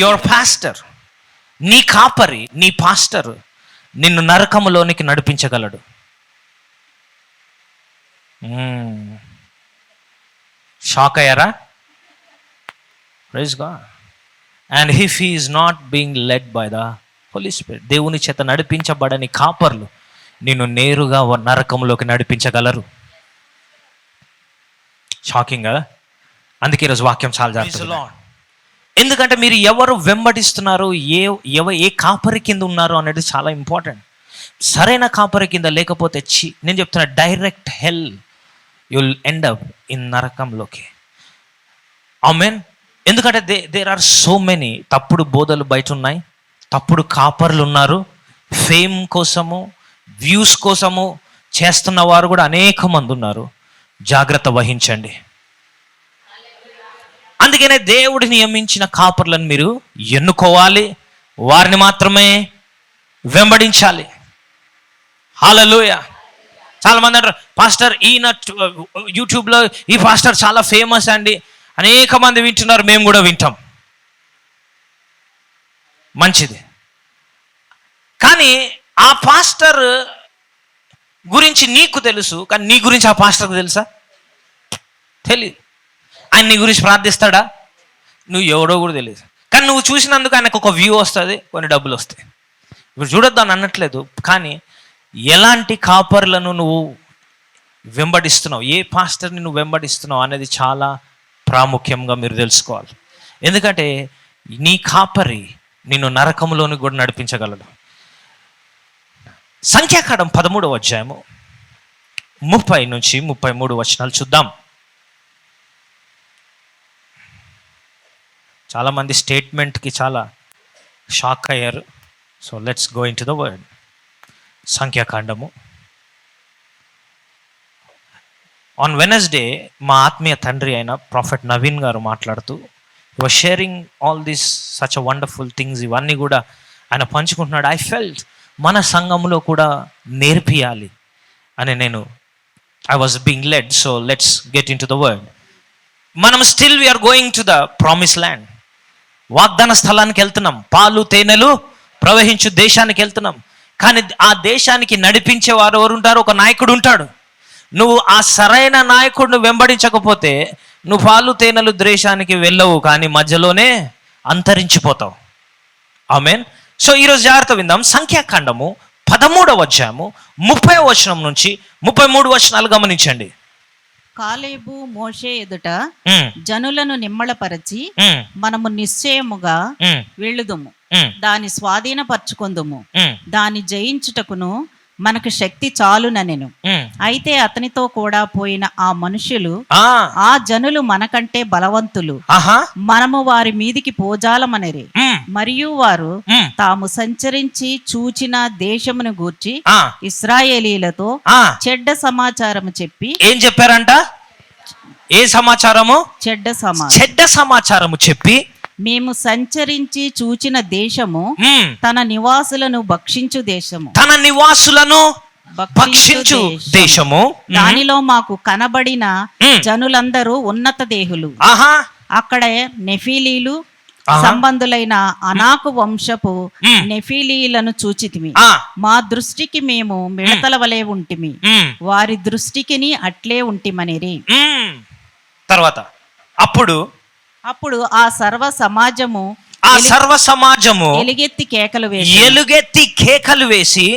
Your pastor, నీ కాపరి, నీ పాస్టర్ నిన్ను నరకములోనికి నడిపించగలడు. షాక్ అయ్యారా? Praise God. And if he is not being led by the Holy Spirit, దేవుని చేత నడిపించబడని కాపర్లు నిన్ను నేరుగా నరకంలోకి నడిపించగలరు. షాకింగ్ కదా? అందుకే ఈరోజు వాక్యం చాలా జాగ్రత్తగా. ఎందుకంటే మీరు ఎవరు వెంబడిస్తున్నారు, ఏ కాపరి కింద ఉన్నారు అనేది చాలా ఇంపార్టెంట్. సరైన కాపరి కింద లేకపోతే నేను చెప్తున్నా, direct hell you'll end up in నరకంలోకి. ఆమేన్. ఎందుకంటే దేర్ ఆర్ సో మెనీ తప్పుడు బోధలు బయట ఉన్నాయి, తప్పుడు కాపర్లు ఉన్నారు. ఫేమ్ కోసము, వ్యూస్ కోసము చేస్తున్న వారు కూడా అనేక మంది ఉన్నారు. జాగ్రత్త వహించండి. అందుకనే దేవుడు నియమించిన కాపర్లను మీరు ఎన్నుకోవాలి, వారిని మాత్రమే వెంబడించాలి. హల్లెలూయా. చాలా మంది అంటారు, పాస్టర్ ఈయన యూట్యూబ్లో ఈ పాస్టర్ చాలా ఫేమస్ అండి, అనేక మంది వింటున్నారు, మేము కూడా వింటాం. మంచిది. కానీ ఆ పాస్టర్ గురించి నీకు తెలుసు, కానీ నీ గురించి ఆ పాస్టర్కి తెలుసా? తెలియదు. ఆయన నీ గురించి ప్రార్థిస్తాడా? నువ్వు ఎవడో కూడా తెలియదు. కానీ నువ్వు చూసినందుకు ఆయనకు ఒక వ్యూ వస్తుంది, కొన్ని డబ్బులు వస్తాయి. ఇప్పుడు చూడొద్దాని అనట్లేదు, కానీ ఎలాంటి కాపర్లను నువ్వు వెంబడిస్తున్నావు, ఏ పాస్టర్ని నువ్వు వెంబడిస్తున్నావు అనేది చాలా ప్రాముఖ్యంగా మీరు తెలుసుకోవాలి. ఎందుకంటే నీ కాపరి నిన్ను నరకంలోని కూడా నడిపించగలడు. సంఖ్యాకాండం 13వ అధ్యాయము 30 నుంచి 33 వచనాలు చూద్దాం. చాలామంది స్టేట్మెంట్కి చాలా షాక్ అయ్యారు. So let's go in to the word. సంఖ్యాకాండము. ఆన్ వెనస్డే మా ఆత్మీయ తండ్రి అయిన ప్రాఫెట్ నవీన్ గారు మాట్లాడుతూ was sharing all these such a wonderful things. ఇవన్నీ కూడా ఆయన పంచుకుంటున్నాడు. ఐ ఫెల్ట్ మన సంఘంలో కూడా నేర్పియాలి అని I was being led. So let's get into the word. మనం still we are going to the promise land. వాగ్దాన స్థలానికి వెళ్తున్నాం, పాలు తేనెలు ప్రవహించు దేశానికి వెళ్తున్నాం. కానీ ఆ దేశానికి నడిపించేవారు ఎవరు ఉంటారు? ఒక నాయకుడు ఉంటాడు. నువ్వు ఆ సరైన నాయకుడిని వెంబడించకపోతే నువ్వు పాలు తేనెలు దేశానికి వెళ్ళవు, కానీ మధ్యలోనే అంతరించిపోతావు. ఆమేన్. సో ఈరోజు జాగ్రత్త విందాం. సంఖ్యాకాండము 13వ అధ్యాయము 30వ వచనం నుంచి 33 వచనాలు గమనించండి. కాలేబు మోషే ఎదుట జనులను నిమ్మళపరచి, మనము నిశ్చయముగా వెళ్ళుదుము, దాని స్వాధీనపరచుకొందుము, దాని జయించుటకును మనకు శక్తి చాలుననెను. అయితే అతనితో కూడా పోయిన ఆ మనుషులు, ఆ జనులు మనకంటే బలవంతులు, మనము వారి మీదికి పోజాలమనరి. మరియు వారు తాము సంచరించి చూచిన దేశమును గూర్చి ఇశ్రాయేలీలతో చెడ్డ సమాచారము చెప్పి. ఏం చెప్పారంట? ఏ సమాచారము? చెడ్డ సమాచారము చెప్పి, మేము సంచరించి చూచిన దేశము తన నివాసులను భక్షించు దేశము, తన నివాసులను భక్షించు దేశము, దానిలో మాకు కనబడిన జనులందరూ ఉన్నత దేహులు. అక్కడ నెఫీలీలు సంబంధులైన అనాకు వంశపు నెఫీలీలను చూచితిమి. మా దృష్టికి మేము మిడతల వలె ఉంటిమి, వారి దృష్టికిని అట్లే ఉంటిమనిరి. తర్వాత అప్పుడు ఆ సర్వ సమాజము ఎలుగెత్తి కేకలు వేసి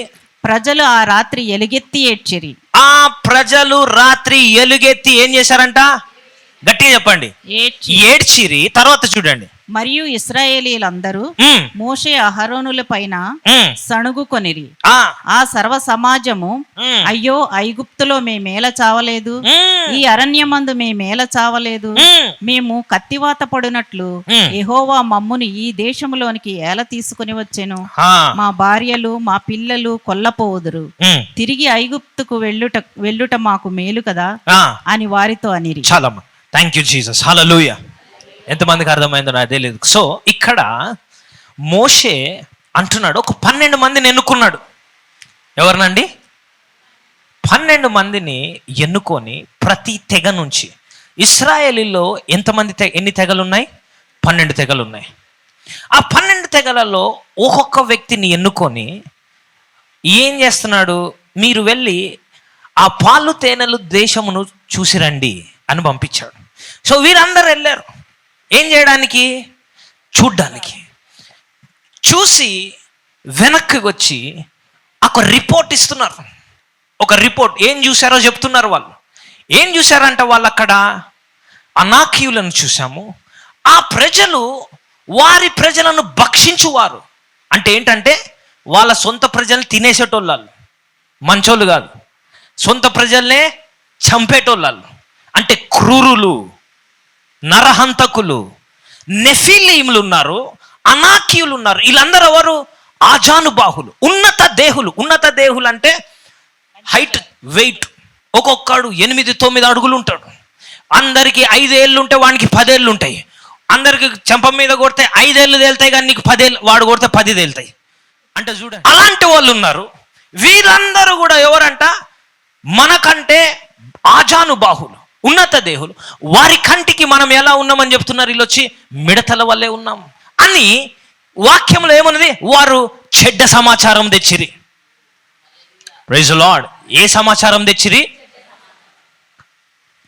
ప్రజలు ఆ రాత్రి ఎలుగెత్తి ఏడ్చిరి. ఆ ప్రజలు రాత్రి ఎలుగెత్తి ఏం చేశారంట? గట్టిగా చెప్పండి. ఏడ్చిరి. తర్వాత చూడండి. మరియు ఇశ్రాయేలీలందరూ మోషే అహరోనుల పైన సణుగుకొనిరి. ఆ సర్వ సమాజము, అయ్యో ఐగుప్తులో మేమేల చావలేదు, ఈ అరణ్యమందు మేమేల చావలేదు, మేము కత్తివాత పడినట్లు యెహోవా మమ్ముని ఈ దేశంలోనికి ఏల తీసుకుని వచ్చెను, మా భార్యలు మా పిల్లలు కొల్లపోవుదురు, తిరిగి ఐగుప్తుకు వెళ్ళుట మాకు మేలు కదా అని వారితో అనిరి. చాలమ్మా. Thank you Jesus. హల్లెలూయా. ఎంతమందికి అర్థమైందో నాకు తెలియదు. సో ఇక్కడ మోషే అంటున్నాడు, ఒక 12 మందిని ఎన్నుకున్నాడు. ఎవరినండి? 12 మందిని ఎన్నుకొని ప్రతి తెగ నుంచి, ఇశ్రాయేలీలో ఎన్ని తెగలు ఉన్నాయి? 12 తెగలు ఉన్నాయి. ఆ 12 తెగలలో ఒక్కొక్క వ్యక్తిని ఎన్నుకొని ఏం చేస్తున్నాడు, మీరు వెళ్ళి ఆ పాలు తేనెలు దేశమును చూసిరండి అని పంపించాడు. సో వీరందరూ వెళ్ళారు ఏం చేయడానికి, చూడ్డానికి. చూసి వెనక్కి వచ్చి ఒక రిపోర్ట్ ఇస్తున్నారు. ఒక రిపోర్ట్ ఏం చూశారో చెప్తున్నారు. వాళ్ళు ఏం చూశారంట, వాళ్ళు అక్కడ అనాకీయులను చూశాము, ఆ ప్రజలు వారి ప్రజలను భక్షించువారు. అంటే ఏంటంటే వాళ్ళ సొంత ప్రజల్ని తినేసేటోళ్ళు, మంచోళ్ళు కాదు, సొంత ప్రజల్నే చంపేటోళ్ళు. అంటే క్రూరులు, నరహంతకులు, నెఫిలీములు ఉన్నారు, అనాకీయులు ఉన్నారు. వీళ్ళందరూ ఎవరు? ఆజానుబాహులు, ఉన్నత దేహులు. ఉన్నత దేహులు అంటే హైట్, వెయిట్. ఒక్కొక్కడు 8-9 అడుగులు ఉంటాడు. అందరికి 5 ఏళ్ళు ఉంటే వానికి 10 ఏళ్ళు ఉంటాయి. అందరికి చెంప మీద కొడితే 5 ఏళ్ళు తేలుతాయి, కానీ నీకు 10 ఏళ్ళు, వాడు కొడితే 10 తేలుతాయి. అంటే చూడండి, అలాంటి వాళ్ళు ఉన్నారు. వీరందరూ కూడా ఎవరంట, మనకంటే ఆజానుబాహులు, ఉన్నత దేహులు. వారి కంటికి మనం ఎలా ఉన్నామని చెప్తున్నారు వీళ్ళు వచ్చి, మిడతల వల్లే ఉన్నాం అని. వాక్యంలో ఏమున్నది, వారు చెడ్డ సమాచారం తెచ్చిరి. Praise the Lord. ఏ సమాచారం తెచ్చిరి?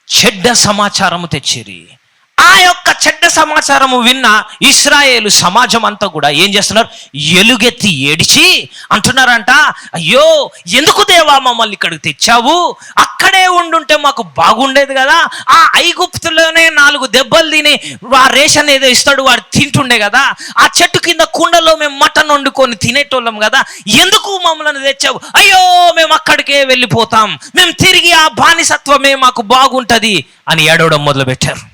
చెడ్డ సమాచారము తెచ్చిరి. ఆ యొక్క చెడ్డ సమాచారము విన్న ఇశ్రాయేలు సమాజం అంతా కూడా ఏం చేస్తున్నారు, ఎలుగెత్తి ఏడిచి అంటున్నారంట, అయ్యో ఎందుకు దేవా మమ్మల్ని ఇక్కడికి తెచ్చావు, అక్కడే ఉండుంటే మాకు బాగుండేది కదా, ఆ ఐగుప్తులోనే 4 దెబ్బలు తిని ఆ రేషన్ ఏదో ఇస్తాడు వాడు తింటుండే కదా, ఆ చెట్టు కింద కుండలో మేము మటన్ వండుకొని తినేటోళ్ళం కదా, ఎందుకు మమ్మల్ని తెచ్చావు, అయ్యో మేము అక్కడికే వెళ్ళిపోతాం, మేము తిరిగి ఆ బానిసత్వమే మాకు బాగుంటది అని ఏడవడం మొదలుపెట్టారు.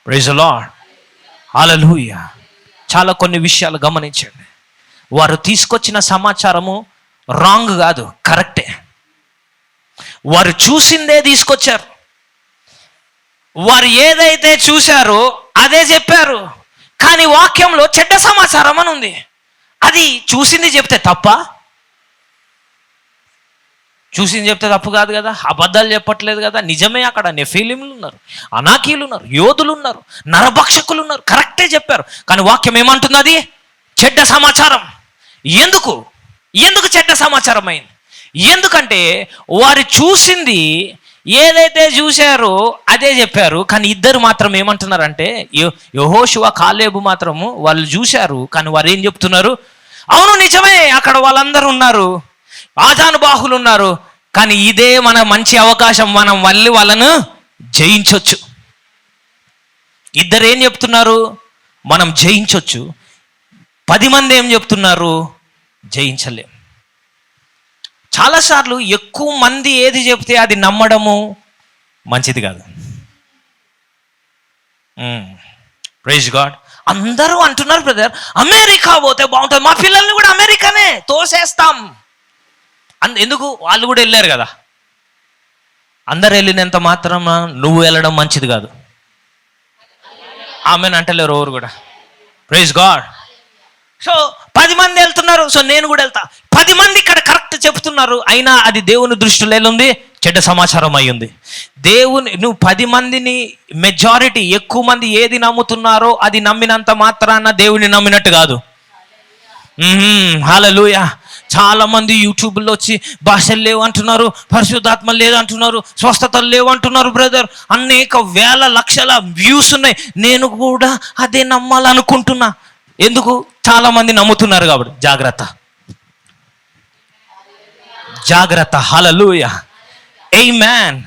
Praise the Lord. హల్లెలూయా. చాలా కొన్ని విషయాలు గమనించండి. వారు తీసుకొచ్చిన సమాచారము రాంగ్ కాదు, కరెక్టే. వారు చూసిందే తీసుకొచ్చారు. వారు ఏదైతే చూశారో అదే చెప్పారు. కానీ వాక్యంలో చెడ్డ సమాచారం అని ఉంది. అది చూసింది చెప్తే తప్ప? చూసింది చెప్తే తప్పు కాదు కదా, అబద్ధాలు చెప్పట్లేదు కదా, నిజమే. అక్కడ నెఫీలీములు ఉన్నారు, అనాకీలు ఉన్నారు, యోధులు ఉన్నారు, నరభక్షకులు ఉన్నారు, కరెక్టే చెప్పారు. కానీ వాక్యం ఏమంటుంది, అది చెడ్డ సమాచారం. ఎందుకు చెడ్డ సమాచారం అయింది? ఎందుకంటే వారు చూసింది ఏదైతే చూశారో అదే చెప్పారు. కానీ ఇద్దరు మాత్రం ఏమంటున్నారంటే, యెహోషువ కాలేబు మాత్రము వాళ్ళు చూశారు, కానీ వారు ఏం చెప్తున్నారు, అవును నిజమే అక్కడ వాళ్ళందరూ ఉన్నారు, ఆజానుబాహులు ఉన్నారు, కానీ ఇదే మన మంచి అవకాశం, మనం మళ్ళీ వాళ్ళను జయించవచ్చు. ఇద్దరు ఏం చెప్తున్నారు, మనం జయించవచ్చు. 10 మంది ఏం చెప్తున్నారు, జయించలేం. చాలాసార్లు ఎక్కువ మంది ఏది చెప్తే అది నమ్మడము మంచిది కాదు. Praise God. అందరూ అంటున్నారు, బ్రదర్ అమెరికా పోతే బాగుంటుంది, మా పిల్లల్ని కూడా అమెరికానే తోసేస్తాం. ఎందుకు? వాళ్ళు కూడా వెళ్ళారు కదా. అందరు వెళ్ళినంత మాత్రం నువ్వు వెళ్ళడం మంచిది కాదు. ఆమెను అంటలేరు ఎవరు కూడా. Praise God. సో 10 మంది వెళ్తున్నారు, సో నేను కూడా వెళ్తా. 10 మంది ఇక్కడ కరెక్ట్ చెప్తున్నారు, అయినా అది దేవుని దృష్టిలో ఉంది, చెడ్డ సమాచారం అయ్యింది. నువ్వు 10 మందిని, మెజారిటీ ఎక్కువ మంది ఏది నమ్ముతున్నారో అది నమ్మినంత మాత్రాన దేవుని నమ్మినట్టు కాదు. హల్లెలూయా. చాలా మంది యూట్యూబ్లో వచ్చి భాషలు లేవు అంటున్నారు, పరిశుద్ధాత్మ లేదు అంటున్నారు, స్వస్థతలు లేవు అంటున్నారు. బ్రదర్ అనేక వేల లక్షల వ్యూస్ ఉన్నాయి. నేను కూడా అదే నమ్మాలనుకుంటున్నా. ఎందుకు? చాలా మంది నమ్ముతున్నారు కాబట్టి. జాగ్రత్త. హల్లెలూయా. ఆమేన్.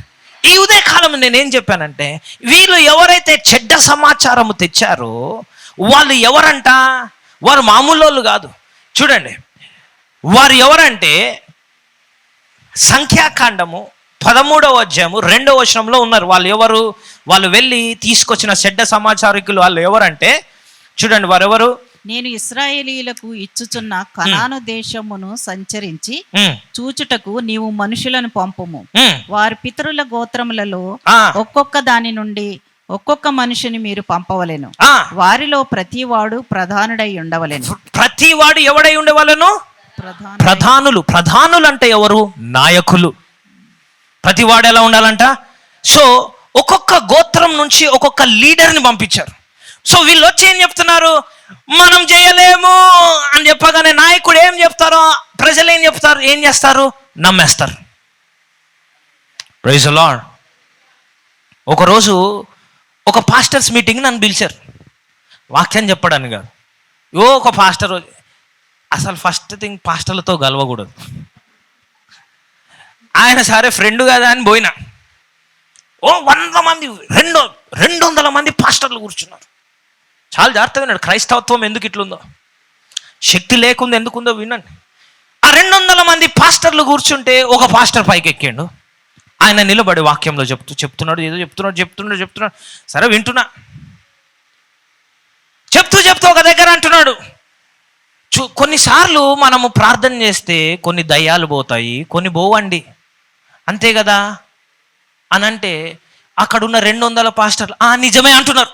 ఈ ఉదయకాలం నేనేం చెప్పానంటే, వీళ్ళు ఎవరైతే చెడ్డ సమాచారము తెచ్చారో వాళ్ళు ఎవరంట, వారు మామూలు వాళ్ళు కాదు. చూడండి, వారు ఎవరంటే సంఖ్యాకాండము 13వ అధ్యాయము 2వ వచనంలో ఉన్నారు. వాళ్ళు ఎవరు? వాళ్ళు వెళ్ళి తీసుకొచ్చిన చెడ్డ సమాచారికులు. వాళ్ళు ఎవరంటే చూడండి, వారెవరు? నేను ఇశ్రాయేలీయులకు ఇచ్చుచున్న కనాను దేశమును సంచరించి చూచుటకు నీవు మనుషులను పంపుము. వారి పితరుల గోత్రములలో ఒక్కొక్క దాని నుండి ఒక్కొక్క మనిషిని మీరు పంపవలెను. వారిలో ప్రతివాడు ప్రధానుడై ఉండవలెను. ప్రతివాడు ఎవడై ఉండవలెను? ప్రధానులు అంటే ఎవరు? నాయకులు. ప్రతివాడు ఎలా ఉండాలంట? సో ఒక్కొక్క గోత్రం నుంచి ఒక్కొక్క లీడర్ని పంపించారు. సో వీళ్ళు వచ్చి ఏం చెప్తున్నారు, మనం చేయలేము అని చెప్పగానే నాయకుడు ఏం చెప్తారో ప్రజలు ఏం చేస్తారు, నమ్మేస్తారు. Praise the lord. ఒకరోజు ఒక పాస్టర్స్ మీటింగ్ నన్ను పిలిచారు, వాక్యం చెప్పడానికి కాదు. ఒక పాస్టర్, అసలు ఫస్ట్ థింగ్ పాస్టర్లతో గలవకూడదు. ఆయన సరే ఫ్రెండ్ కదా అని పోయినా. 100 మంది 200 మంది పాస్టర్లు కూర్చున్నారు. చాలా జాగ్రత్తగా విన్నాడు. క్రైస్తవత్వం ఎందుకు ఇట్లుందో, శక్తి లేకుండా ఎందుకుందో వినండి. ఆ 200 మంది పాస్టర్లు కూర్చుంటే ఒక పాస్టర్ పైకి ఎక్కాడు. ఆయన నిలబడి వాక్యంలో చెప్తున్నాడు, ఏదో చెప్తున్నాడు. సరే వింటున్నా. చెప్తూ ఒక దగ్గర అంటున్నాడు, కొన్నిసార్లు మనము ప్రార్థన చేస్తే కొన్ని దయ్యాలు పోతాయి, కొన్ని పోవండి, అంతే కదా అని అంటే అక్కడున్న 200 పాస్టర్లు నిజమే అంటున్నారు.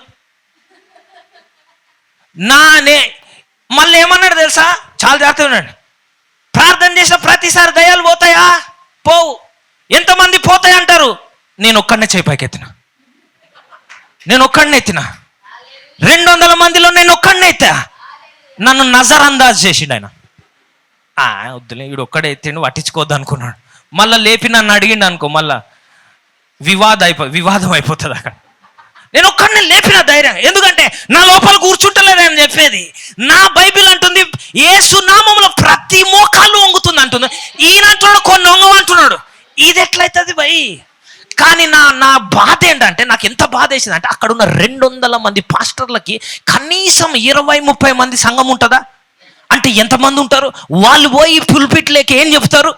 మళ్ళీ ఏమన్నాడు తెలుసా, చాలా జాగ్రత్తగా ఉన్నాడు. ప్రార్థన చేసిన ప్రతిసారి దయ్యాలు పోతాయా? పోవు. ఎంతమంది పోతాయి అంటారు? నేను ఒక్కడనే చేయి పైకి ఎత్తిన, 200 మందిలో నేను ఒక్కడనే ఎత్తా. నన్ను నజర్ అందాజ్ చేసిండు ఆయన. వద్దులే, వీడు ఒక్కడే ఎత్తిండు, పట్టించుకోవద్దు అనుకున్నాడు. మళ్ళీ లేపి నన్ను అడిగిండు అనుకో, మళ్ళా వివాదం అయిపోతుంది అక్కడ. నేను ఒక్కడిని లేపిన ధైర్యం, ఎందుకంటే నా లోపల కూర్చుంటలేదని చెప్పేది. నా బైబిల్ అంటుంది యేసు నామములో ప్రతి మోకాళ్ళు వంగుతుంది అంటుంది. ఈయన అంటున్నాడు కొన్ని వంగమంటున్నాడు. ఇది ఎట్లయితుంది భయ్? కానీ నా బాధ ఏంటంటే, నాకు ఎంత బాధ వేసింది అంటే, అక్కడ ఉన్న 200 మంది పాస్టర్లకి కనీసం 20-30 మంది సంఘం ఉంటుందా? అంటే ఎంతమంది ఉంటారు? వాళ్ళు పోయి పుల్పిట్లేకి ఏం చెప్తారు?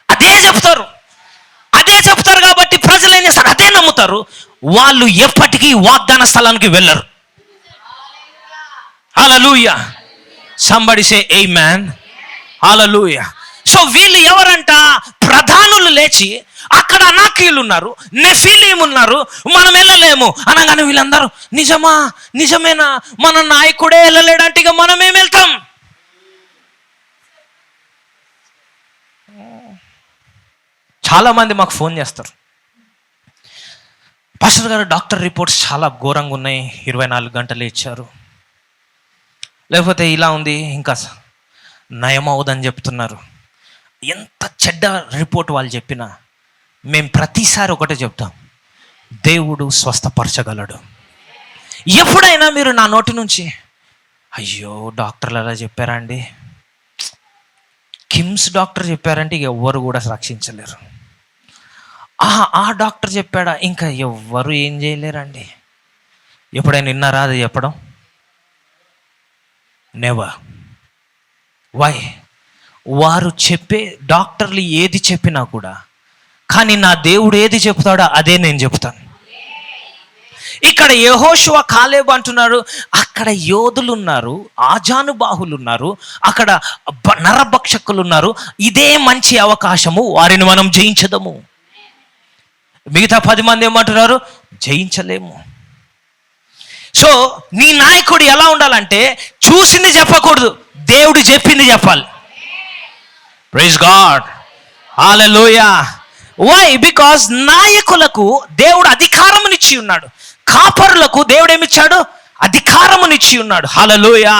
అదే చెప్తారు కాబట్టి ప్రజలు ఏం చేస్తారు? అదే నమ్ముతారు. వాళ్ళు ఎప్పటికీ వాగ్దాన స్థలానికి వెళ్ళరు. హల్లెలూయా. సంబడి సే ఆమేన్. హల్లెలూయా. సో వీళ్ళు ఎవరంట? ప్రధానులు లేచి, అక్కడ అనాకీయులు ఉన్నారు, నెఫీలీం ఉన్నారు, మనం వెళ్ళలేము అనగానే వీళ్ళందరూ నిజమేనా, మన నాయకుడే వెళ్ళలేడంటే ఇక మనం ఏం వెళ్తాం? చాలా మంది మాకు ఫోన్ చేస్తారు, పాస్టర్ గారు డాక్టర్ రిపోర్ట్స్ చాలా ఘోరంగా ఉన్నాయి, 24 గంటలు ఇచ్చారు, లేకపోతే ఇలా ఉంది, ఇంకా నయమవుదని చెప్తున్నారు. ఎంత చెడ్డ రిపోర్ట్ వాళ్ళు చెప్పినా మేము ప్రతిసారి ఒకటే చెప్తాం, దేవుడు స్వస్థపరచగలడు. ఎప్పుడైనా మీరు నా నోటి నుంచి అయ్యో డాక్టర్లు అలా చెప్పారా అండి, కిమ్స్ డాక్టర్ చెప్పారంటే ఇక ఎవ్వరు కూడా రక్షించలేరు, ఆ డాక్టర్ చెప్పాడా, ఇంకా ఎవ్వరు ఏం చేయలేరండి, ఎప్పుడైనా విన్నారా అది చెప్పడం? నెవర్. వై? వారు చెప్పే డాక్టర్లు ఏది చెప్పినా కూడా, కానీ నా దేవుడు ఏది చెప్తాడో అదే నేను చెప్తాను. ఇక్కడ యెహోషువ కాలేబు అంటున్నారు, అక్కడ యోధులు ఉన్నారు, ఆజానుబాహులు ఉన్నారు, అక్కడ నరభక్షకులు ఉన్నారు, ఇదే మంచి అవకాశము, వారిని మనం జయించదము. మిగతా 10 మంది ఏమంటున్నారు? జయించలేము. సో నీ నాయకుడు ఎలా ఉండాలంటే, చూసింది చెప్పకూడదు, దేవుడు చెప్పింది చెప్పాలి. Praise God. Hallelujah. Why? Because నాయకులకు దేవుడు అధికారమునిచ్చి ఉన్నాడు, కాపరులకు దేవుడు ఏమిచ్చాడు? అధికారమునిచ్చి ఉన్నాడు. హల్లెలూయా.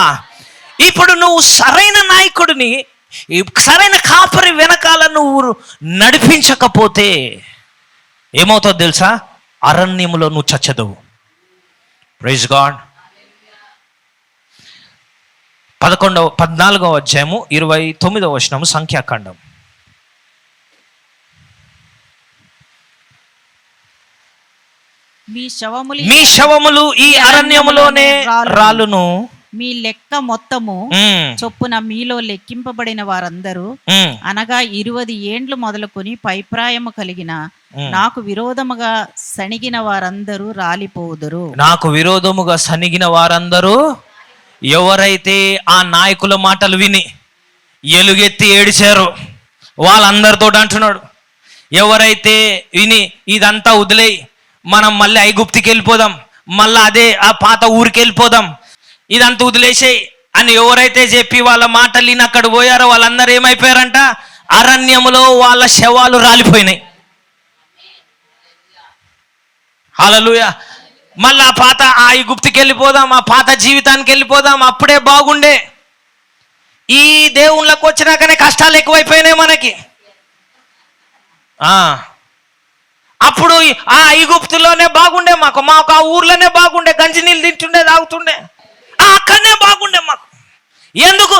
ఇప్పుడు నువ్వు సరైన నాయకుడిని, సరైన కాపరి వెనకాల నువ్వు నడిపించకపోతే ఏమవుతుందో తెలుసా? అరణ్యములో నువ్వు చచ్చదవు. Praise God. 14వ అధ్యాయము 29వ వచనము, సంఖ్యాకాండం. మీ శవములు ఈ అరణ్యములోనే రాలును, మీ లెక్క మొత్తము చొప్పున మీలో లెక్కింపబడిన వారందరూ, అనగా 20 ఏండ్లు మొదలుకొని పైప్రాయము కలిగిన నాకు విరోధముగా సణిగిన వారందరూ రాలిపోదురు. నాకు విరోధముగా సణిగిన వారందరూ, ఎవరైతే ఆ నాయకుల మాటలు విని ఎలుగెత్తి ఏడిచారో వాళ్ళందరితో అంటున్నాడు, ఎవరైతే విని ఇదంతా వదిలేయి, మనం మళ్ళీ ఐగుప్తికి వెళ్ళిపోదాం, మళ్ళీ అదే ఆ పాత ఊరికి వెళ్ళిపోదాం, ఇదంతా వదిలేసేయి అని ఎవరైతే చెప్పి వాళ్ళ మాటలు విని అక్కడ పోయారో వాళ్ళందరూ ఏమైపోయారంట? అరణ్యములో వాళ్ళ శవాలు రాలిపోయినాయి. హల్లెలూయా. మళ్ళీ ఆ ఐగుప్తుకి వెళ్ళిపోదాం, ఆ పాత జీవితానికి వెళ్ళిపోదాం, అప్పుడే బాగుండే. ఈ దేవుళ్ళకి వచ్చినాకనే కష్టాలు ఎక్కువైపోయినాయి మనకి. అప్పుడు ఆ ఐగుప్తులోనే బాగుండే, మాకు ఆ ఊర్లోనే బాగుండే, గంజి నీళ్ళు తింటుండే, తాగుతుండే, అక్కడనే బాగుండే మాకు. ఎందుకు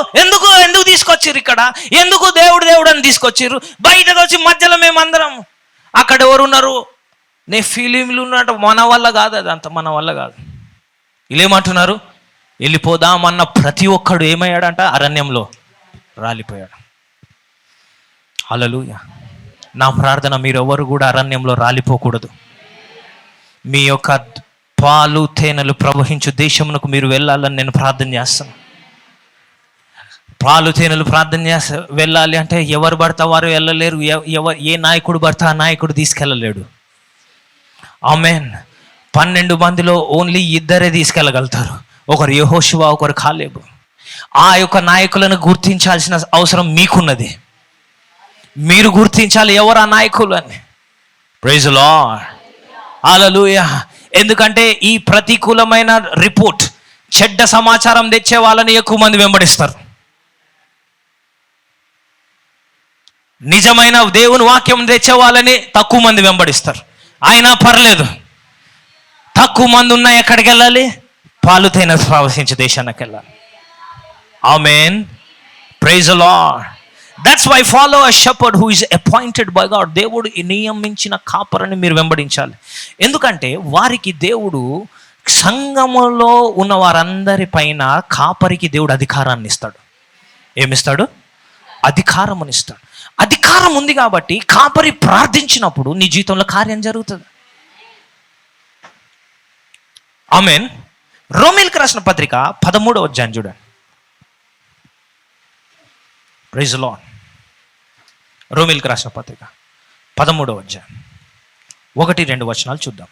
తీసుకొచ్చిర్రు ఇక్కడ? ఎందుకు దేవుడు అని తీసుకొచ్చిర్రు? బయటకు వచ్చి మధ్యలో మేమందరం అక్కడ ఎవరున్నారు? నే ఫీలింగ్లు ఉన్నట్టు మన వల్ల కాదు, అదంతా మన వల్ల కాదు. వీళ్ళేమంటున్నారు? వెళ్ళిపోదామన్న ప్రతి ఒక్కడు ఏమయ్యాడంట? అరణ్యంలో రాలిపోయాడు. హల్లెలూయా. నా ప్రార్థన, మీరెవరు కూడా అరణ్యంలో రాలిపోకూడదు. మీ యొక్క పాలు తేనెలు ప్రవహించు దేశమునకు మీరు వెళ్ళాలని నేను ప్రార్థన చేస్తాను. పాలు తేనెలు వెళ్ళాలి అంటే ఎవరు పడతా వారు వెళ్ళలేరు. ఏ నాయకుడు పడతా ఆ నాయకుడు తీసుకెళ్ళలేడు. ఆమేన్. 12 మందిలో ఓన్లీ 2 తీసుకెళ్ళగలుగుతారు. ఒకరు యెహోషువ, ఒకరు కాలేబు. ఆ యొక్క నాయకులను గుర్తించాల్సిన అవసరం మీకున్నది. మీరు గుర్తించాలి ఎవరు ఆ నాయకులు అని. Praise the Lord. హల్లెలూయా. ఎందుకంటే ఈ ప్రతికూలమైన రిపోర్ట్, చెడ్డ సమాచారం తెచ్చే వాళ్ళని ఎక్కువ మంది వెంబడిస్తారు. నిజమైన దేవుని వాక్యం తెచ్చే వాళ్ళని తక్కువ మంది వెంబడిస్తారు. అయినా పర్లేదు, తక్కువ మంది ఉన్నా ఎక్కడికి వెళ్ళాలి? పాలు తేనె ప్రవహించే దేశానికి వెళ్ళాలి. Amen. Praise the Lord. That's why follow a shepherd who is appointed by God. దేవుడు నియమించిన కాపరిని మీరు వెంబడించాలి. ఎందుకంటే వారికి దేవుడు సంఘములో ఉన్న వారందరి పైన కాపరికి దేవుడు అధికారాన్ని ఇస్తాడు. ఏమిస్తాడు? అధికారముని ఇస్తాడు. అధికారం ఉంది కాబట్టి కాపరి ప్రార్థించినప్పుడు నీ జీవితంలో కార్యం జరుగుతుంది. ఆమేన్. రోమీయులకు రాసిన పత్రిక 13వ అధ్యాయం చూడండి. Praise the lord. రోమీయులకు రాసిన పత్రిక 13వ అధ్యాయం 1-2 వచనాలు చూద్దాం.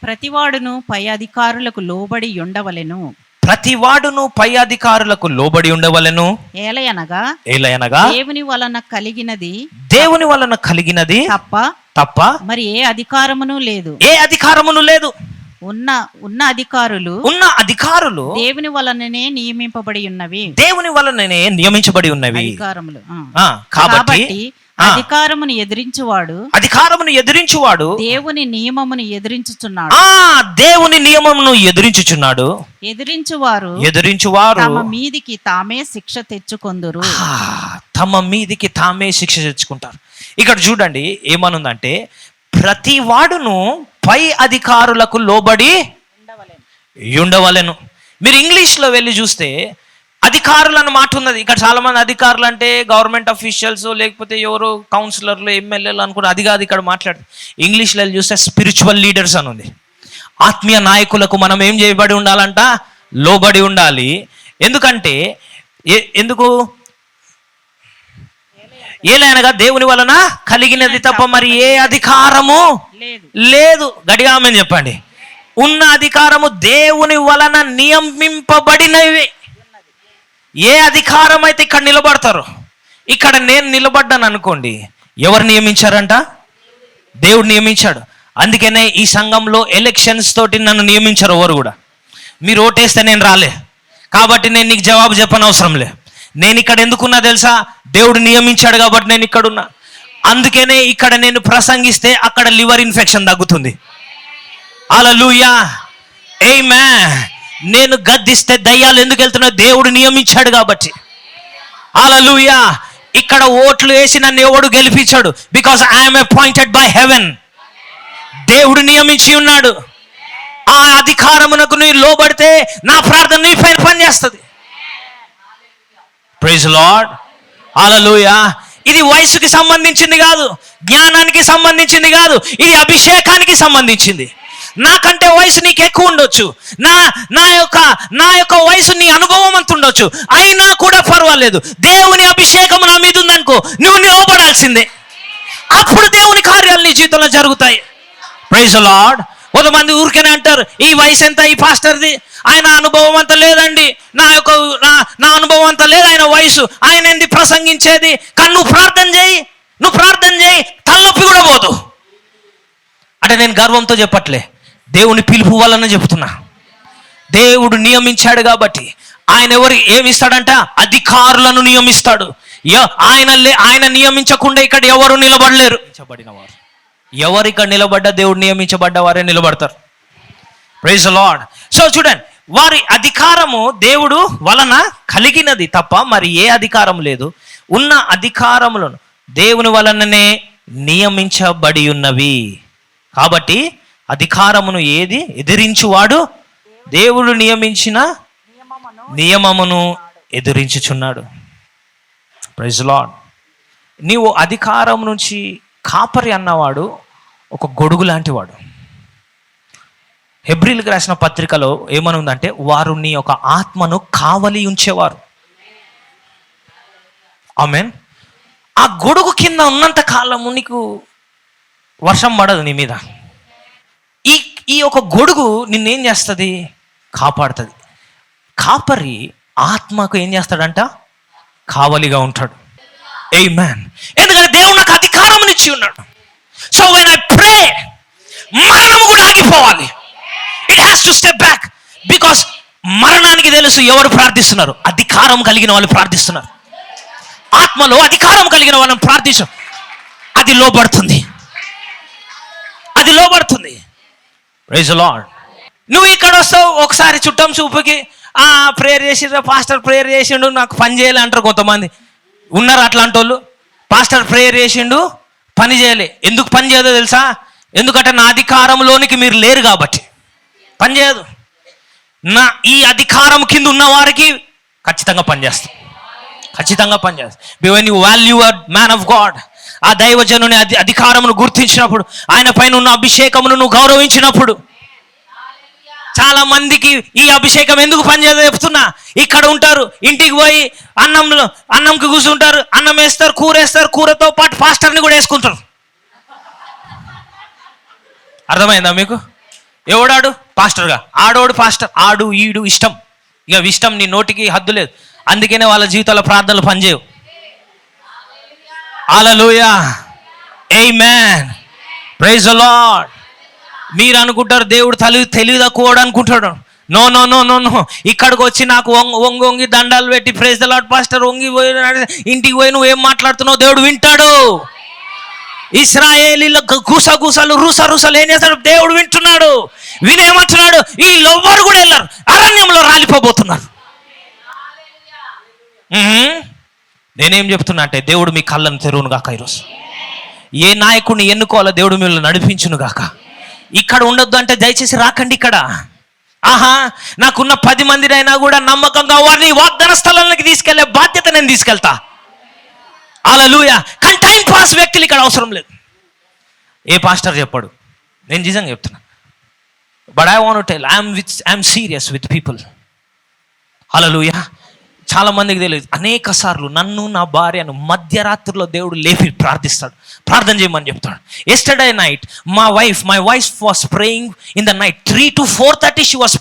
ప్రతివాడును పై అధికారులకు లోబడి ఉండవలెను. ప్రతివాడును పై అధికారులకు లోబడి ఉండవలెను. ఏలయనగా దేవుని వలన కలిగినది తప్ప మరి ఏ అధికారమును లేదు. ఉన్న అధికారులు దేవుని వలననే నియమింపబడి ఉన్నవి. అధికారములు. కాబట్టి అధికారమును ఎదిరించువాడు దేవుని నియమమును ఎదిరించుచున్నాడు. ఎదిరించువారు తమ మీదికి తామే శిక్ష తెచ్చుకుంటారు. ఇక్కడ చూడండి ఏమనుందంటే, ప్రతి వాడును పై అధికారులకు లోబడి ఉండవలెను. మీరు ఇంగ్లీష్లో వెళ్ళి చూస్తే అధికారులు అన్న మాట ఉన్నది. ఇక్కడ చాలా మంది అధికారులు అంటే గవర్నమెంట్ అఫీషియల్స్, లేకపోతే ఎవరో కౌన్సిలర్లు, ఎమ్మెల్యేలు అనుకుని అది కాదు ఇక్కడ మాట్లాడు. ఇంగ్లీష్లో వెళ్ళి చూస్తే స్పిరిచువల్ లీడర్స్ అని ఉంది. ఆత్మీయ నాయకులకు మనం ఏం చేయబడి ఉండాలంట? లోబడి ఉండాలి. ఎందుకంటే ఎందుకు? ఏలైనగా దేవుని వలన కలిగినది తప్ప మరి ఏ అధికారము లేదు. గట్టిగా ఆమేన్ చెప్పండి. ఉన్న అధికారము దేవుని వలన నియమింపబడినవి. ఏ అధికారం అయితే ఇక్కడ నిలబడతారో, ఇక్కడ నేను నిలబడ్డాను అనుకోండి, ఎవరు నియమించారంట? దేవుడు నియమించాడు. అందుకనే ఈ సంఘంలో ఎలక్షన్స్ తోటి నన్ను నియమించారు ఎవరు కూడా. మీరు ఓటేస్తే నేను రాలే కాబట్టి నేను నీకు జవాబు చెప్పని అవసరం లే. నేను ఇక్కడ ఎందుకున్నా తెలుసా? దేవుడు నియమించాడు కాబట్టి నేను ఇక్కడ ఉన్నా. అందుకనే ఇక్కడ నేను ప్రసంగిస్తే అక్కడ లివర్ ఇన్ఫెక్షన్ తగ్గుతుంది. హల్లెలూయా. ఆమేన్. నేను గద్దిస్తే దయ్యాలు ఎందుకు వెళ్తున్నా? దేవుడు నియమించాడు కాబట్టి. హల్లెలూయా. ఇక్కడ ఓట్లు వేసి నన్ను ఎవడు గెలిపించాడు? Because I'm appointed by heaven. దేవుడు నియమించి ఉన్నాడు. ఆ అధికారమునకు నీవు లోబడితే నా ప్రార్థన నీ పైన పనిచేస్తుంది. Praise the Lord. హల్లెలూయా. ఇది వయసుకి సంబంధించింది కాదు, జ్ఞానానికి సంబంధించింది కాదు, ఇది అభిషేకానికి సంబంధించింది. నాకంటే వయసు నీకు ఎక్కువ ఉండొచ్చు, నా యొక్క వయసు నీ అనుభవం అంత ఉండొచ్చు, అయినా కూడా పర్వాలేదు. దేవుని అభిషేకం నా మీద ఉందనుకో, నువ్వు నిలబడాల్సిందే. అప్పుడు దేవుని కార్యాలు నీ జీవితంలో జరుగుతాయి. Praise the Lord. కొంతమంది ఊరికేనే అంటారు, ఈ వయసు ఎంత ఈ పాస్టర్ది, ఆయన అనుభవం అంత లేదండి, నా అనుభవం అంత లేదు ఆయన వయసు, ఆయన ఏంది ప్రసంగించేది. కానీ నువ్వు ప్రార్థన చేయి అంటే నేను గర్వంతో చెప్పట్లే, దేవుని పిలుపు వలన చెప్తున్నా. దేవుడు నియమించాడు కాబట్టి ఆయన ఏమి ఇస్తాడంట? అధికారులను నియమిస్తాడు. ఆయన నియమించకుండా ఇక్కడ ఎవరు నిలబడలేరు. నియమించబడినవారు ఎవరు ఇక్కడ నిలబడ్డా దేవుడు నియమించబడ్డ వారే నిలబడతారు. Praise the lord. సో చూడండి, వారి అధికారము దేవుడు వలన కలిగినది తప్ప మరి ఏ అధికారం లేదు. ఉన్న అధికారములను దేవుని వలననే నియమించబడి ఉన్నవి. కాబట్టి అధికారమును ఏది ఎదిరించువాడు? దేవుడు నియమించిన నియమమును ఎదిరించుచున్నాడు. Praise the Lord. నీవు అధికారం నుంచి, కాపరి అన్నవాడు ఒక గొడుగు లాంటి వాడు. హెబ్రీలకు రాసిన పత్రికలో ఏమని ఉందంటే, వారు నీ యొక్క ఆత్మను కావలి ఉంచేవారు. ఆమేన్. ఆ గొడుగు కింద ఉన్నంత కాలము నీకు వర్షం పడదు నీ మీద. ఈ ఒక గొడుగు నిన్నేం చేస్తుంది? కాపాడుతుంది. కాపరి ఆత్మకు ఏం చేస్తాడంట? కావలిగా ఉంటాడు. ఆమేన్. ఎందుకంటే దేవుడు నాకు అధికారం ఇచ్చి ఉన్నాడు. సో వెన్ ఐ ప్రే, మరణం కూడా ఆగిపోవాలి. It has to step back. Because మరణానికి తెలుసు ఎవరు ప్రార్థిస్తున్నారు. అధికారం కలిగిన వాళ్ళు ప్రార్థిస్తున్నారు. ఆత్మలో అధికారం కలిగిన వాళ్ళని ప్రార్థించు, అది లోబడుతుంది. Praise the lord. నువ్వు ఇక్కడ వస్తావు, ఒకసారి చుట్టం చూపుకి ప్రేయర్ చేసిండ్రు, పాస్టర్ ప్రేయర్ చేసిండు, నాకు పని చేయాలి అంటారు కొంతమంది. ఉన్నారు అట్లాంటి వాళ్ళు. పాస్టర్ ప్రేయర్ చేసిండు, పని చేయలే. ఎందుకు పని చేయదో తెలుసా? ఎందుకంటే నా అధికారంలోనికి మీరు లేరు కాబట్టి పని చేయదు. ఈ అధికారం కింద ఉన్న వారికి ఖచ్చితంగా పనిచేస్తాం. When you value a man of God, ఆ దైవజనుని అధికారమును గుర్తించినప్పుడు, ఆయన పైన ఉన్న అభిషేకమును నువ్వు గౌరవించినప్పుడు, చాలా మందికి ఈ అభిషేకం ఎందుకు పనిచేయదో చెప్తున్నా. ఇక్కడ ఉంటారు, ఇంటికి పోయి అన్నంకి కూర్చుంటారు, అన్నం వేస్తారు, కూర వేస్తారు, కూరతో పాటు పాస్టర్ని కూడా వేసుకుంటారు. అర్థమైందా మీకు? ఎవడాడు పాస్టర్గా? ఆడోడు పాస్టర్, ఆడు ఈడు ఇష్టం. ఇక ఇష్టం నీ నోటికి హద్దు లేదు. అందుకనే వాళ్ళ జీవితాల ప్రార్థనలు పనిచేయవు. Hallelujah, amen, praise the Lord. మీరు అనుకుంటారు దేవుడు తెలివి తక్కువ అనుకుంటాడు. No no no no no. ఇక్కడికి వచ్చి నాకు వంగి దండాలు పెట్టి ప్రైజ్ ది లార్డ్ పాస్టర్ వంగి పోయి ఇంటికి పోయి నువ్వు ఏం మాట్లాడుతున్నావు దేవుడు వింటాడు. ఇశ్రాయేలీల గుసగుసలు రుసరుసలు ఏం చేస్తాడు? దేవుడు వింటున్నాడు. వినేమంటున్నాడు? వీళ్ళెవ్వరు కూడా వెళ్ళారు, అరణ్యంలో రాలిపోబోతున్నారు. నేనేం చెప్తున్నా అంటే, దేవుడు మీ కళ్ళను తెరువును గాక. ఈరోజు ఏ నాయకుడిని ఎన్నుకోవాలో దేవుడు మిమ్మల్ని నడిపించును గాక. ఇక్కడ ఉండొద్దు అంటే దయచేసి రాకండి ఇక్కడ. నాకున్న 10 మందినైనా కూడా నమ్మకంగా వారిని వాగ్దాన స్థలానికి తీసుకెళ్లే బాధ్యత నేను తీసుకెళ్తా. హల్లెలూయా. కానీ టైం పాస్ వ్యక్తులు ఇక్కడ అవసరం లేదు. ఏ పాస్టర్ చెప్పాడు, నేను నిజంగా చెప్తున్నా. But I want to tell, I'm serious with people. Hallelujah. చాలా మందికి తెలియదు, అనేక సార్లు నన్ను, నా భార్యను మధ్యరాత్రిలో దేవుడు లేపి ప్రార్థిస్తాడు, ప్రార్థన చేయమని చెప్తాడు. Yesterday night my wife was praying in the night 3 to 4:30 she was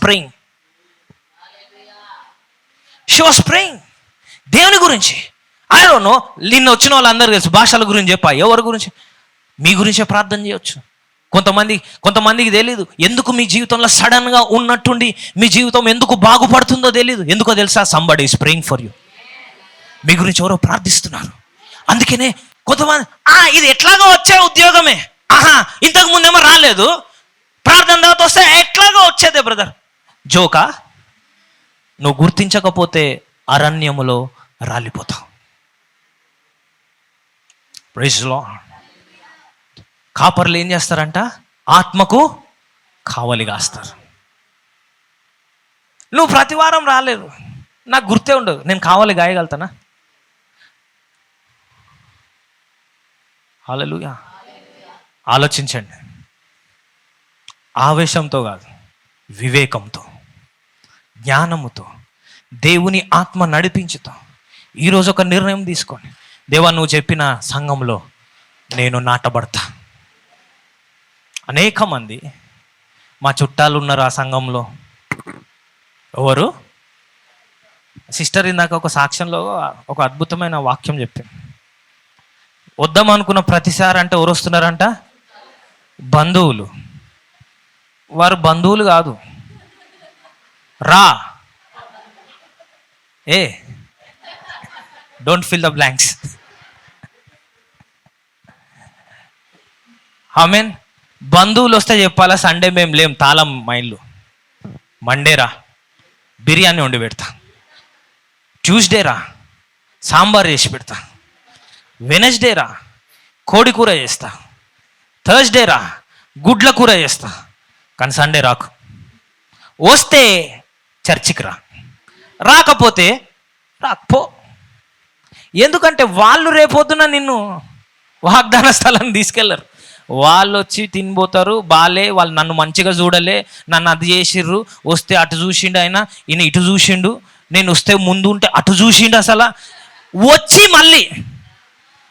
praying దేవుని గురించి. ఐ డోంట్ నో, నిన్న వచ్చిన వాళ్ళందరూ తెలుసు భాషల గురించి చెప్పా. ఎవరి గురించి? మీ గురించే ప్రార్థన చేయొచ్చు. కొంతమందికి తెలియదు ఎందుకు మీ జీవితంలో సడన్గా ఉన్నట్టుండి మీ జీవితం ఎందుకు బాగుపడుతుందో తెలియదు. ఎందుకో తెలుసా? Somebody is praying for you. మీ గురించి ఎవరో ప్రార్థిస్తున్నారు. అందుకనే కొంతమంది ఇది ఎట్లాగో వచ్చే ఉద్యోగమే, ఇంతకు ముందేమో రాలేదు, ప్రార్థన తర్వాత వస్తే ఎట్లాగో వచ్చేదే బ్రదర్. జోకా? నువ్వు గుర్తించకపోతే అరణ్యములో రాలిపోతావు. Praise the lord. కాపర్లు ఏం చేస్తారంట? ఆత్మకు కావలి కాస్తారు. నువ్వు ప్రతి వారం రాలేదు, నాకు గుర్తే ఉండదు, నేను కావలి గాయగలుగుతానా? హల్లెలూయా. ఆలోచించండి. ఆవేశంతో కాదు, వివేకంతో, జ్ఞానముతో, దేవుని ఆత్మ నడిపించుతో ఈరోజు ఒక నిర్ణయం తీసుకోండి. దేవా, నువ్వు చెప్పిన సంఘంలో నేను నాటబడతా. అనేక మంది మా చుట్టాలు ఉన్నారు ఆ సంఘంలో. ఎవరు? సిస్టర్ ఇందాక ఒక సాక్ష్యంలో ఒక అద్భుతమైన వాక్యం చెప్పింది. వద్దాం అనుకున్న ప్రతిసారి అంటే ఎవరు వస్తున్నారంట? బంధువులు. వారు బంధువులు కాదు. రా, ఏ don't fill the blanks. Amen. బంధువులు వస్తే చెప్పాలా, సండే మేము లేం, తాళం మా ఇల్లు. మండే రా, బిర్యానీ వండి పెడతా. ట్యూస్డే రా, సాంబార్ చేసి పెడతా. వెనస్డే రా, కోడి కూర చేస్తా. థర్స్డే రా, గుడ్ల కూర చేస్తా. కానీ సండే రాకు. వస్తే చర్చికి రా, రాకపోతే రాకపో. ఎందుకంటే వాళ్ళు రేపొద్దున నిన్ను వాగ్దాన స్థలాన్ని తీసుకెళ్లరు. వాళ్ళు వచ్చి తినిపోతారు. బాలే, వాళ్ళు నన్ను మంచిగా చూడలే, నన్ను అది చేసిర్రు, వస్తే అటు చూసిండు ఆయన, ఈయన ఇటు చూసిండు, నేను వస్తే ముందు ఉంటే అటు చూసిండు. అసలు వచ్చి మళ్ళీ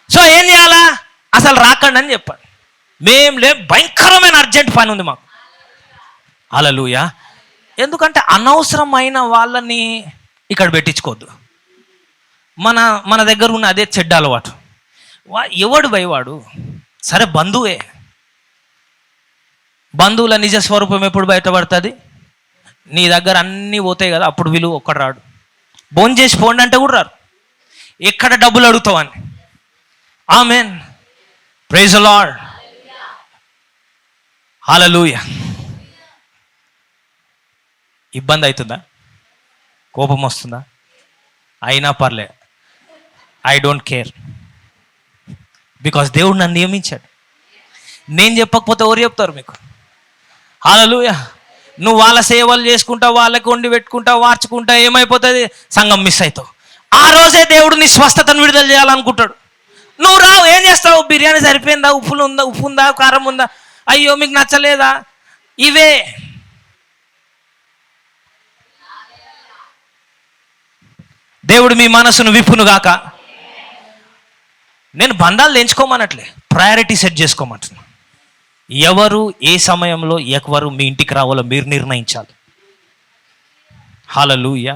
సో ఏం చేయాలా, అసలు రాకండి అని చెప్పాను. మేం భయంకరమైన అర్జెంట్ పని ఉంది మాకు. హల్లెలూయా. ఎందుకంటే అనవసరమైన వాళ్ళని ఇక్కడ పెట్టించుకోవద్దు. మన దగ్గర ఉన్న అదే చెడ్డ అలవాటు. ఎవడు భయవాడు, సరే బంధువే. బంధువుల నిజ స్వరూపం ఎప్పుడు బయటపడుతుంది? నీ దగ్గర అన్నీ పోతాయి కదా, అప్పుడు విలువ ఒక్కడు రాడు. భోజనం చేసి పోండి అంటే కూడా రారు. ఎక్కడ డబ్బులు అడుగుతావని. ఆమేన్, ప్రైజ్ ది లార్డ్, హల్లెలూయా. ఇబ్బంది అవుతుందా, కోపం వస్తుందా? అయినా పర్లే, ఐ డోంట్ కేర్. బికాస్ దేవుడు నన్ను నియమించాడు. నేను చెప్పకపోతే ఎవరు చెప్తారు మీకు? హల్లెలూయా. నువ్వు వాళ్ళ సేవలు చేసుకుంటా, వాళ్ళకి వండి పెట్టుకుంటా, వార్చుకుంటా, ఏమైపోతుంది? సంఘం మిస్ అవుతావు. ఆ రోజే దేవుడు నీ స్వస్థతను విడుదల చేయాలనుకుంటాడు. నువ్వు రావు, ఏం చేస్తావు? బిర్యానీ సరిపోయిందా, ఉప్పు ఉందా, కారం ఉందా, అయ్యో మీకు నచ్చలేదా, ఇవే. దేవుడు మీ మనసును విప్పును గాక. నేను బంధాలు తెంచుకోమనట్లే, ప్రయారిటీ సెట్ చేసుకోమంటున్నా. ఎవరు ఏ సమయంలో ఎవరు మీ ఇంటికి రావాలో మీరు నిర్ణయించాలి. హల్లెలూయా.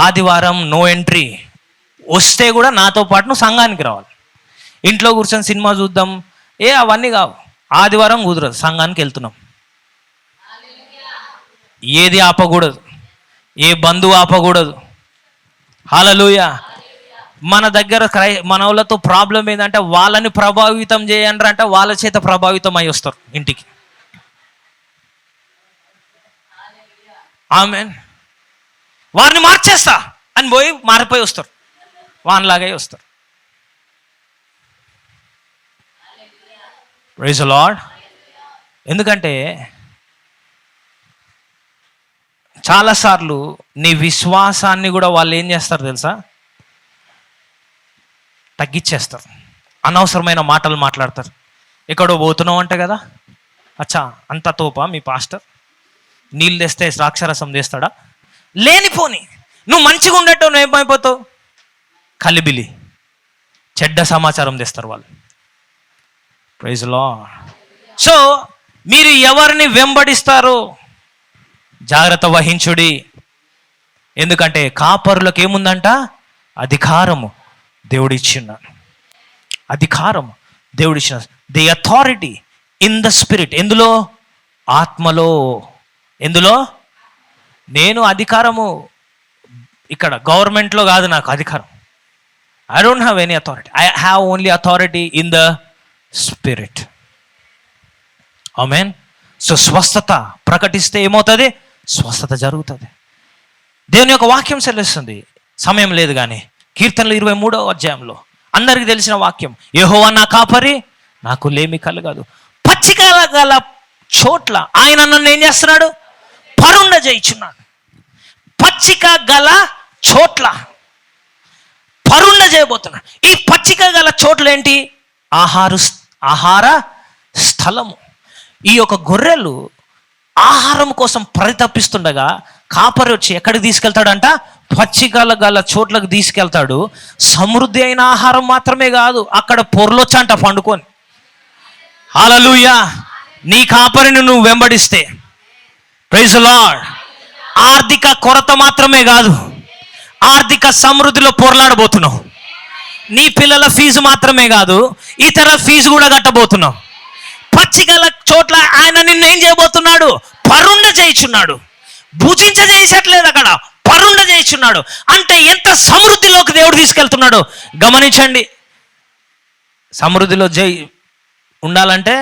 ఆదివారం నో ఎంట్రీ. వస్తే కూడా నాతో పాటు నువ్వు సంఘానికి రావాలి. ఇంట్లో కూర్చొని సినిమా చూద్దాం, అవన్నీ కావు. ఆదివారం కుదరదు, సంఘానికి వెళ్తున్నాం. ఏది ఆపకూడదు, ఏ బంధువు ఆపకూడదు. హల్లెలూయా. మన దగ్గర మన వాళ్ళతో ప్రాబ్లం ఏంటంటే వాళ్ళని ప్రభావితం చేయండి అంటే వాళ్ళ చేత ప్రభావితం అయి వస్తారు ఇంటికి. ఆమేన్. వారిని మార్చేస్తా అని పోయి మారిపోయి వస్తారు, వానిలాగే వస్తారు. Praise the Lord. ఎందుకంటే చాలాసార్లు నీ విశ్వాసాన్ని కూడా వాళ్ళు ఏం చేస్తారు తెలుసా? తగ్గించేస్తారు. అనవసరమైన మాటలు మాట్లాడతారు. ఎక్కడో పోతున్నావు అంటే కదా, అచ్చా అంత తోపా మీ పాస్టర్, నీళ్ళు తెస్తే ద్రాక్షరసం తెస్తాడా? లేనిపోని నువ్వు మంచిగా ఉండేటో నువ్వు ఏమైపోతావు? కలిబిలి, చెడ్డ సమాచారం తెస్తారు వాళ్ళు. Praise the lord. సో మీరు ఎవరిని వెంబడిస్తారో జాగ్రత్త వహించుడి. ఎందుకంటే కాపరులకు ఏముందంట? అధికారము దేవుడు ఇచ్చిన్నాడు. అధికారం దేవుడు ఇచ్చిన, the authority in the spirit. ఎందులో? ఆత్మలో. ఎందులో? నేను అధికారము ఇక్కడ గవర్నమెంట్లో కాదు నాకు అధికారం. I don't have any authority. I have only authority in the spirit. Amen. So స్వస్థత ప్రకటిస్తే ఏమవుతుంది? స్వస్థత జరుగుతుంది. దేవుని యొక్క వాక్యం సెలవిస్తుంది. సమయం లేదు కానీ కీర్తనలు 23వ అధ్యాయంలో అందరికీ తెలిసిన వాక్యం, యెహోవా నా కాపరి, నాకు లేమి కలగదు. పచ్చిక గల చోట్ల ఆయన నన్ను ఏం చేస్తున్నాడు? పరుండ చేయించున్నాడు. పచ్చిక గల చోట్ల పరుండ చేయబోతున్నాడు. ఈ పచ్చిక గల చోట్ల ఏంటి? ఆహార స్థలము. ఈ యొక్క గొర్రెలు ఆహారం కోసం పరితపిస్తుండగా కాపరి వచ్చి ఎక్కడికి తీసుకెళ్తాడంట? పచ్చికల గల చోట్లకు తీసుకెళ్తాడు. సమృద్ధి అయిన ఆహారం మాత్రమే కాదు, అక్కడ పొర్లొచ్చంట పండుకొని. హల్లెలూయా. నీ కాపరిని నువ్వు వెంబడిస్తే, ప్రైజ్ ది లార్డ్, ఆర్థిక కొరత మాత్రమే కాదు, ఆర్థిక సమృద్ధిలో పొర్లాడబోతున్నావు. నీ పిల్లల ఫీజు మాత్రమే కాదు, ఇతర ఫీజు కూడా కట్టబోతున్నావు. పచ్చిగల చోట్ల ఆయన నిన్ను ఏం చేయబోతున్నాడు? పరుండ చేయించున్నాడు. భుజించ చేసట్లేదు, అక్కడ పరుండ చేయించున్నాడు. అంటే ఎంత సమృద్ధిలోకి దేవుడు తీసుకెళ్తున్నాడు గమనించండి. సమృద్ధిలో ఉండాలంటే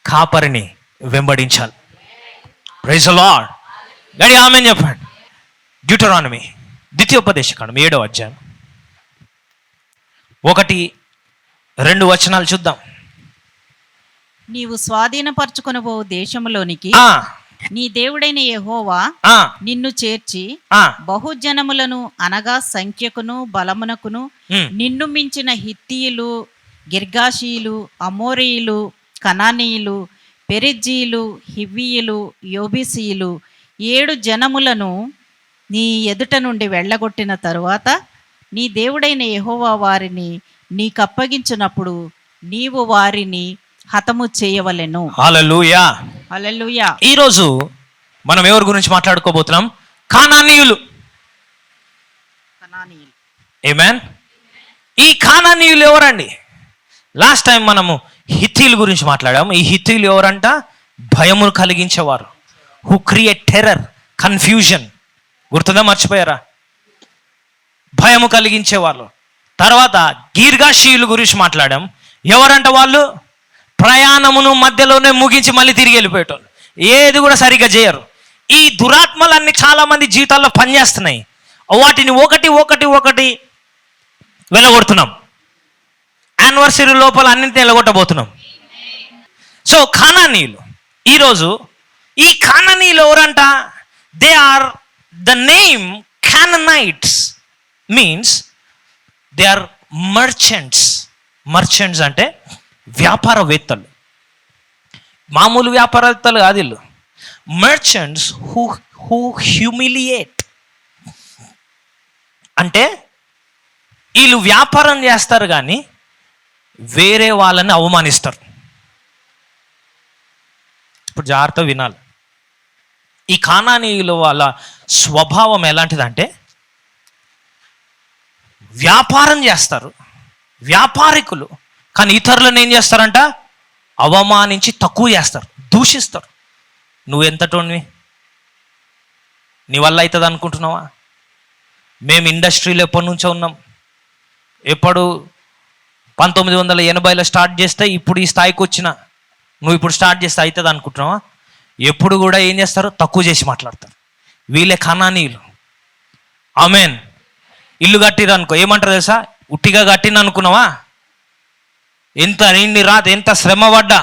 కాపరిని వెంబడించాలి. Praise the Lord. గడి ఆమేన్ చెప్పండి. డ్యూటరానమీ ద్వితీయోపదేశకాండం 7వ అధ్యాయం 1-2 వచనాలు చూద్దాం. నీవు స్వాధీనపరచుకొనబో దేశములోనికి నీ దేవుడైన యెహోవా నిన్ను చేర్చి బహుజనములను అనగా సంఖ్యకును బలమునకును నిన్ను మించిన హిత్తీయులు, గిర్గాషీయులు, అమోరీయులు, కనానీయులు, పెరిజ్జీయులు, హివ్వీయులు, యోబీసీయులు 7 జనములను నీ ఎదుట నుండి వెళ్ళగొట్టిన తరువాత నీ దేవుడైన యెహోవా వారిని నీకప్పగించినప్పుడు నీవు వారిని హతము చేయవలెను. హల్లెలూయా, హల్లెలూయా. ఈరోజు మనం ఎవరి గురించి మాట్లాడుకోబోతున్నాం? కానానీయులు. ఆమేన్. ఈ కానానీయులు ఎవరండి? లాస్ట్ టైం మనము హిత్తీయుల గురించి మాట్లాడాము. ఈ హిత్తీయులు ఎవరంట? భయమును కలిగించేవారు. Who create terror, confusion. గుర్తుందా? మర్చిపోయారా? భయము కలిగించేవాళ్ళు. తర్వాత గిర్గాషీయుల గురించి మాట్లాడాం. ఎవరంట వాళ్ళు? ప్రయాణమును మధ్యలోనే ముగించి మళ్ళీ తిరిగి వెళ్ళిపోయేటోళ్ళు. ఏది కూడా సరిగ్గా చేయరు. ఈ దురాత్మలన్నీ చాలా మంది జీవితాల్లో పనిచేస్తున్నాయి. వాటిని ఒకటి వెళ్ళగొడుతున్నాం. యానివర్సరీ లోపల అన్నింటినీ వెళ్ళగొట్టబోతున్నాం. సో కానానీయులు. ఈరోజు ఈ కానానీయులు ఎవరంట? They are the name Canaanites means they are merchants. Merchants అంటే వ్యాపారవేత్తలు. మామూలు వ్యాపారవేత్తలు కాదు వీళ్ళు. Merchants who humiliate. అంటే వీళ్ళు వ్యాపారం చేస్తారు కానీ వేరే వాళ్ళని అవమానిస్తారు. ఇప్పుడు జాగ్రత్త వినాలి. ఈ కానానీయుల వాళ్ళ స్వభావం ఎలాంటిదంటే వ్యాపారం చేస్తారు, వ్యాపారికులు, కానీ ఇతరులను ఏం చేస్తారంట? అవమానించి తక్కువ చేస్తారు, దూషిస్తారు. నువ్వెంతటోనివి? నీ వల్ల అవుతుంది అనుకుంటున్నావా? మేము ఇండస్ట్రీలో ఎప్పటి నుంచో ఉన్నాం. ఎప్పుడు 1980లో స్టార్ట్ చేస్తే ఇప్పుడు ఈ స్థాయికి వచ్చిన. నువ్వు ఇప్పుడు స్టార్ట్ చేస్తే అవుతుంది అనుకుంటున్నావా? ఎప్పుడు కూడా ఏం చేస్తారు? తక్కువ చేసి మాట్లాడతారు. వీళ్ళే కానానీయులు. ఆమేన్. ఇల్లు కట్టిరు అనుకో, ఏమంటారు తెలుసా? ఉట్టిగా కట్టిన అనుకున్నావా? ఎంత శ్రమ పడ్డా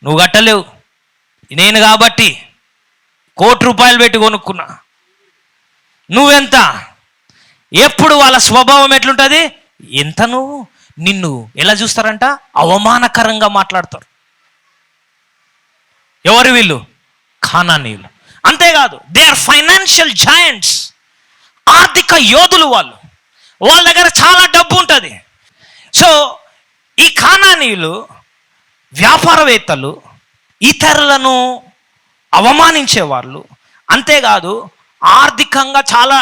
నువ్వు కట్టలేవు. నేను కాబట్టి ₹1,00,00,000 పెట్టి కొనుక్కున్నా. నువ్వెంత? ఎప్పుడు వాళ్ళ స్వభావం ఎట్లుంటుంది? ఎంత నువ్వు? నిన్ను ఎలా చూస్తారంట? అవమానకరంగా మాట్లాడతారు. ఎవరు వీళ్ళు? కానానీయులు. అంతేకాదు, దే ఆర్ ఫైనాన్షియల్ జాయింట్స్. ఆర్థిక యోధులు వాళ్ళు. వాళ్ళ దగ్గర చాలా డబ్బు ఉంటుంది. సో ఈ కానానీయులు వ్యాపారవేత్తలు, ఇతరులను అవమానించేవాళ్ళు. అంతేకాదు ఆర్థికంగా చాలా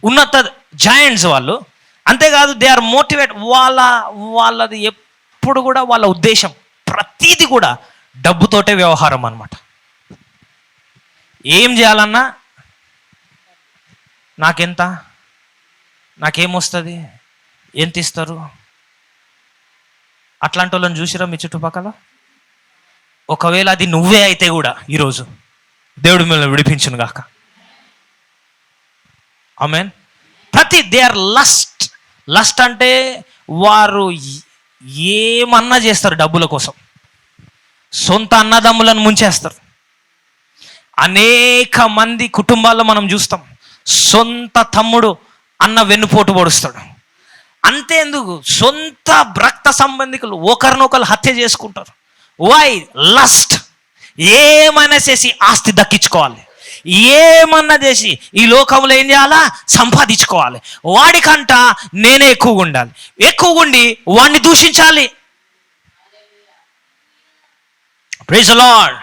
ఉన్నత జాయింట్స్ వాళ్ళు. అంతేకాదు దే ఆర్ మోటివేట్. వాళ్ళది ఎప్పుడు కూడా వాళ్ళ ఉద్దేశం ప్రతీది కూడా డబ్బుతోటే వ్యవహారం అన్నమాట. ఏం చేయాలన్నా నాకెంత, నాకేమొస్తుంది, ఎంత ఇస్తారు? అట్లాంటి వాళ్ళని చూసిరా మీ చుట్టుపక్కల? ఒకవేళ అది నువ్వే అయితే కూడా ఈరోజు దేవుడు మిమ్మల్ని విడిపించును గాక. ఆమేన్. దే ఆర్ లస్ట్ అంటే వారు ఏమన్నా చేస్తారు డబ్బుల కోసం. సొంత అన్నదమ్ములను ముంచేస్తారు. అనేక మంది కుటుంబాల్లో మనం చూస్తాం, సొంత తమ్ముడు అన్న వెన్నుపోటు పొడుస్తాడు. అంతేందుకు సొంత రక్త సంబంధికులు ఒకరినొకరు హత్య చేసుకుంటారు. వై? లస్ట్. ఏమైనా చేసి ఆస్తి దక్కించుకోవాలి, ఏమన్నా చేసి ఈ లోకంలో ఏం చేయాలా? సంపాదించుకోవాలి. వాడికంట నేనే ఎక్కువగా ఉండాలి, ఎక్కువగా ఉండి వాడిని దూషించాలి. Praise the lord.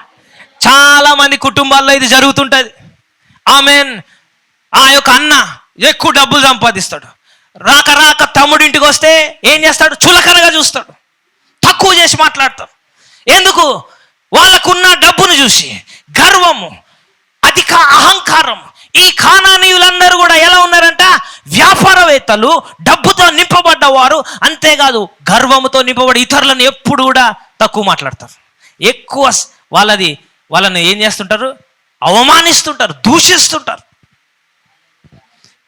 చాలా మంది కుటుంబాల్లో ఇది జరుగుతుంటుంది. ఆమెన్. ఆ యొక్క అన్న ఎక్కువ డబ్బులు సంపాదిస్తాడు. రాక తమ్ముడింటికి వస్తే ఏం చేస్తాడు? చులకనగా చూస్తాడు, తక్కువ చేసి మాట్లాడతాడు. ఎందుకు? వాళ్ళకున్న డబ్బును చూసి, గర్వము, అధిక అహంకారం. ఈ కానానీయులందరూ కూడా ఎలా ఉన్నారంట? వ్యాపారవేత్తలు, డబ్బుతో నింపబడ్డవారు. అంతేకాదు గర్వముతో నింపబడి ఇతరులను ఎప్పుడు కూడా తక్కువ మాట్లాడతారు. ఎక్కువ వాళ్ళని ఏం చేస్తుంటారు? అవమానిస్తుంటారు, దూషిస్తుంటారు.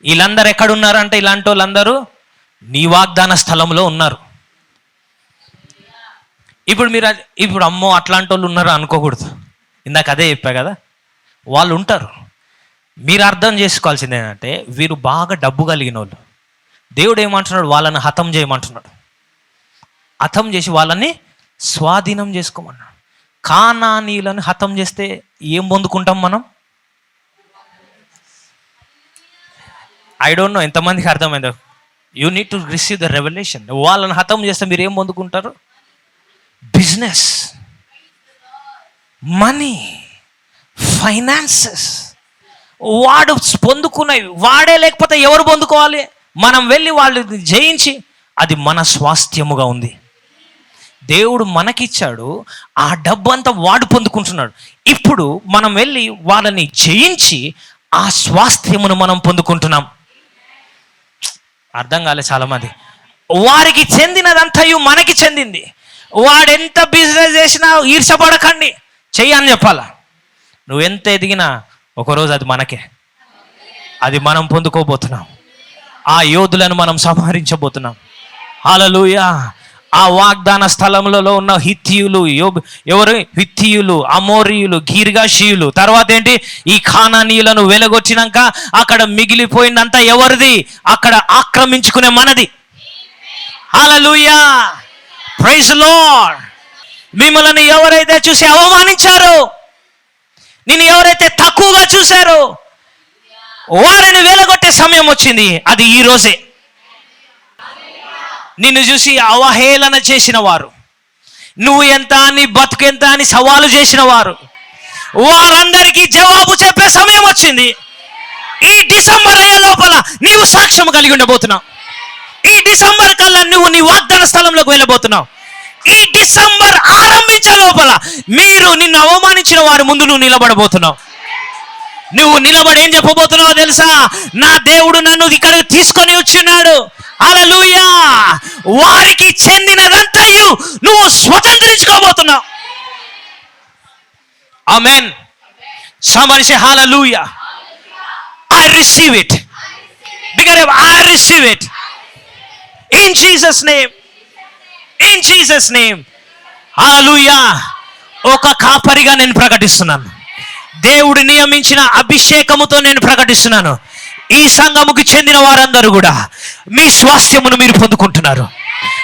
వీళ్ళందరూ ఎక్కడున్నారంటే, ఇలాంటి వాళ్ళందరూ నీ వాగ్దాన స్థలంలో ఉన్నారు. ఇప్పుడు అమ్మో అట్లాంటి వాళ్ళు ఉన్నారు అనుకోకూడదు. ఇందాక అదే చెప్పా కదా, వాళ్ళు ఉంటారు. మీరు అర్థం చేసుకోవాల్సింది ఏంటంటే, వీరు బాగా డబ్బు కలిగిన వాళ్ళు. దేవుడు ఏమంటున్నాడు? వాళ్ళని హతం చేయమంటున్నాడు. హతం చేసి వాళ్ళని స్వాధీనం చేసుకోమన్నాడు. కానానీయులను హతం చేస్తే ఏం పొందుకుంటాం మనం? ఐ డోంట్ నో ఎంతమందికి అర్థమైందో. You need to receive the revolution. వాళ్ళని హతం చేస్తే మీరు ఏం పొందుకుంటారు? Business, money, finances. వాడు పొందుకున్నవి వాడే, లేకపోతే ఎవరు పొందుకోవాలి? మనం వెళ్ళి వాళ్ళు జయించి, అది మన స్వాస్థ్యముగా ఉంది. దేవుడు మనకిచ్చాడు, ఆ డబ్బు అంతా వాడు పొందుకుంటున్నాడు. ఇప్పుడు మనం వెళ్ళి వాళ్ళని జయించి ఆ స్వాస్థ్యమును మనం పొందుకుంటున్నాం. అర్థం కాలే చాలామంది. వారికి చెందినదంతయు మనకి చెందింది. వాడెంత బిజినెస్ చేసినా ఈర్షపడకండి, చెయ్యని చెప్పాలా. నువ్వెంత ఎదిగినా ఒకరోజు అది మనకే. అది మనం పొందుకోబోతున్నాం. ఆ యోధులను మనం సంహరించబోతున్నాం. హల్లెలూయా. ఆ వాగ్దాన స్థలంలో ఉన్న హిత్తీయులు, ఎవరు? హిత్తీయులు, అమోరీయులు, గీర్గాషీయులు. తర్వాత ఏంటి? ఈ కానానీయులను వెలగొచ్చినాక అక్కడ మిగిలిపోయిందంతా ఎవరిది? అక్కడ ఆక్రమించుకునే మనది. హల్లెలూయా, ప్రైజ్ లార్డ్. మిమ్మల్ని ఎవరైతే చూసి అవమానించారో, నిన్ను ఎవరైతే తక్కువగా చూశారో, వారిని వెలగొట్టే సమయం వచ్చింది. అది ఈ రోజే. నిన్ను చూసి అవహేళన చేసిన వారు, నువ్వు ఎంత అని, బతుకు ఎంత అని సవాలు చేసిన వారు, వారందరికీ జవాబు చెప్పే సమయం వచ్చింది. ఈ డిసెంబర్ అయ్యే లోపల నీవు సాక్ష్యం కలిగి ఉండబోతున్నావు. ఈ డిసెంబర్ కల్లా నువ్వు నీ వాగ్దాన స్థలంలోకి వెళ్ళబోతున్నావు. ఈ డిసెంబర్ ఆరంభించే లోపల నిన్ను అవమానించిన వారి ముందు నువ్వు నిలబడబోతున్నావు. నువ్వు నిలబడి ఏం చెప్పబోతున్నావు తెలుసా? నా దేవుడు నన్ను ఇక్కడికి తీసుకొని వచ్చినాడు. హల్లెలూయా. వారికి చెందినదంతయు నువ్వు స్వతంత్రించుకోబోతున్నావు. ఆమేన్. somebody say hallelujah. I receive it. because I receive it in Jesus name. in Jesus name. hallelujah. ఒక కాపరిగా నేను ప్రకటిస్తున్నాను. దేవుడు నియమించిన అభిషేకముతో నేను ప్రకటిస్తున్నాను. ఈ సంఘముకు చెందిన వారందరూ కూడా మీ స్వాస్థ్యమును మీరు పొందుకుంటున్నారు.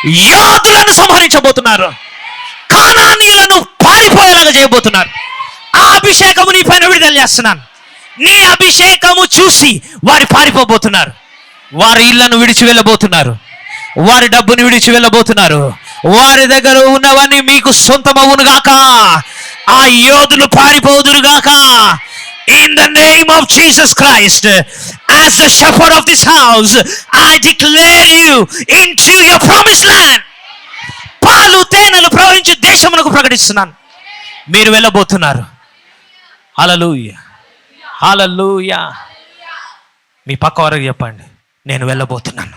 యోధులను సంహరించబోతున్నారు. కానానీయులను పారిపోయేలాగా చేయబోతున్నారు. ఆ అభిషేకము నీ పైన విడుదల చేస్తున్నాను. నీ అభిషేకము చూసి వారు పారిపోబోతున్నారు. వారి ఇళ్లను విడిచి వెళ్ళబోతున్నారు. వారి డబ్బుని విడిచి వెళ్ళబోతున్నారు. వారి దగ్గర ఉన్నవన్నీ మీకు సొంతమవును గాక. ఆ యోధులు పారిపోదురు గాక. In the name of Jesus Christ, as the shepherd of this house, I declare you into your promised land. పాలు తేనెలు ప్రవహించే దేశమునకు ప్రకటిస్తున్నాను. మీరు వెళ్ళబోతున్నారు. హల్లెలూయా, హల్లెలూయా. మీ పక్క వారికి చెప్పండి, నేను వెళ్ళబోతున్నాను.